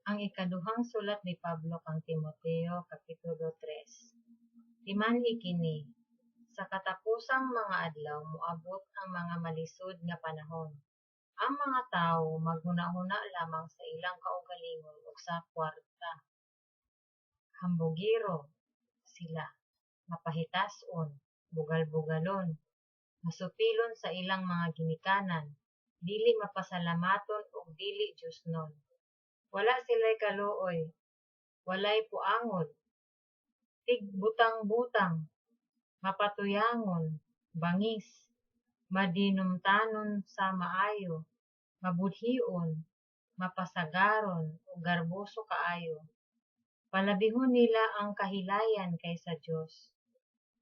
Ang ikaduhang sulat ni Pablo kang Timoteo, Kapitulo 3. Timanhi kini, sa katapusang mga adlaw moabot ang mga malisud nga panahon. Ang mga tawo maghunahuna lamang sa ilang kaugalingon ug sa kwarta. Hambugiro sila, mapahitason, bugal-bugalon, masupilon sa ilang mga ginikanan, dili mapasalamaton ug dili Diosnon. Wala sila'y kaluoy, walay puangod, tigbutang-butang, mapatuyangon, bangis, madinumtanon sa maayo, mabudhion, mapasagaron ug garboso kaayo. Palabihon nila ang kahilayan kaysa Dios.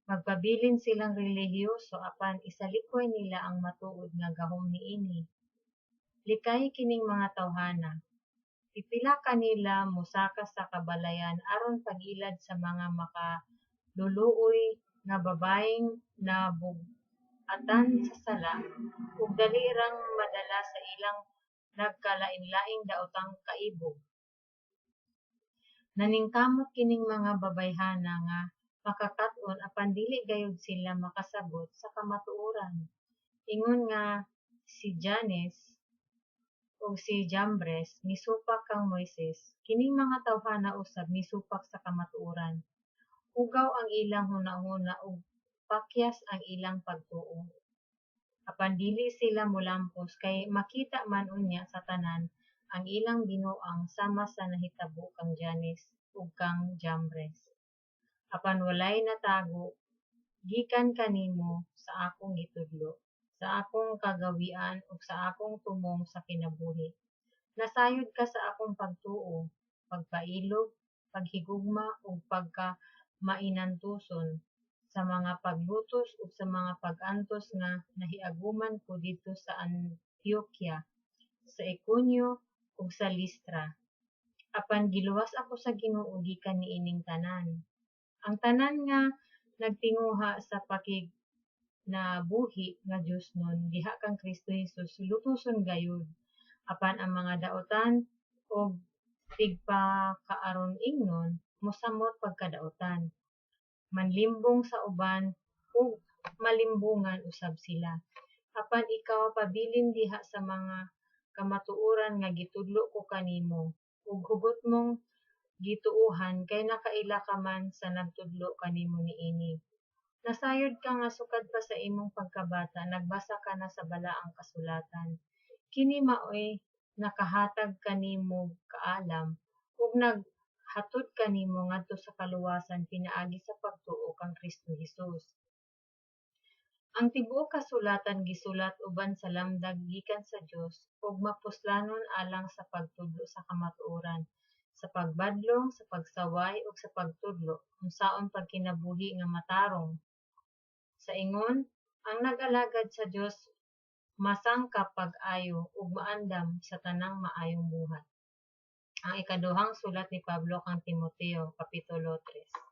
Magpabilin silang relihiyoso apan isalikoy nila ang matuod nga gahom niini. Likay kining mga tawhana. Pipila kanila mosaka sa kabalayan aron pagilad sa mga makaluluoy nga babaeng nabug-atan sa sala ug dalirang madala sa ilang nagkalain-laing daotang kaibog. Naningkamot kining mga babayhana nga makakat-on apan dili gayud sila makasabot sa kamatuoran. Ingon nga si Janes ug si Jambres misupak kang Moises, kining mga tawhana usab misupak sa kamatuoran. Ugaw ang ilang hunahuna ug pakyas ang ilang pagtuo. Apan dili sila molampos kay makita man unya sa tanan ang ilang binuang sama sa nahitabo kang Janes ug kang Jambres. Apan walay natago gikan kanimo sa akong gitudlo, sa akong kagawian ug sa akong tumong sa kinabuhi. Nasayod ka sa akong pagtuo, pagpailog, paghigugma ug pagka-mainantuson, sa mga paglutos ug sa mga pag-antos nga nahiaguman ko didto sa Antioquia, sa Iconio ug sa Listra. Apan giluwas ako sa Ginoo gikan niining tanan. Ang tanan nga nagtinguha sa pakignabuhi nga Diosnon diha kang Kristo Jesus lutuson gayud. Apan ang mga daotan ug tigpakaaron ingnon mosamot pagkadaotan. Manlimbong sa uban ug malimbungan usab sila. Apan ikaw pabilin diha sa mga kamatuoran nga gitudlo ko kanimo ug hugot mong gituohan kay nakaila ka man sa nagtudlo kanimo niini. Nasayod ka nga sukad pa sa imong pagkabata nagbasa ka na sa balaang kasulatan. Kini maoy nakahatag kanimo kaalam ug naghatod kanimo ngadto sa kaluwasan pinaagi sa pagtuo kang Kristo Jesus. Ang tibuok kasulatan gisulat uban sa lamdag gikan sa Dios ug mapuslanon alang sa pagtudlo sa kamatuoran, sa pagbadlong, sa pagsaway ug sa pagtudlo unsaon pagkinabuhi nga matarong. Sa ingon, ang nag-alagad sa Dios masangkap pag-ayo ug maandam sa tanang maayong buhat. Ang ikaduhang sulat ni Pablo kang Timoteo, Kapitulo 3.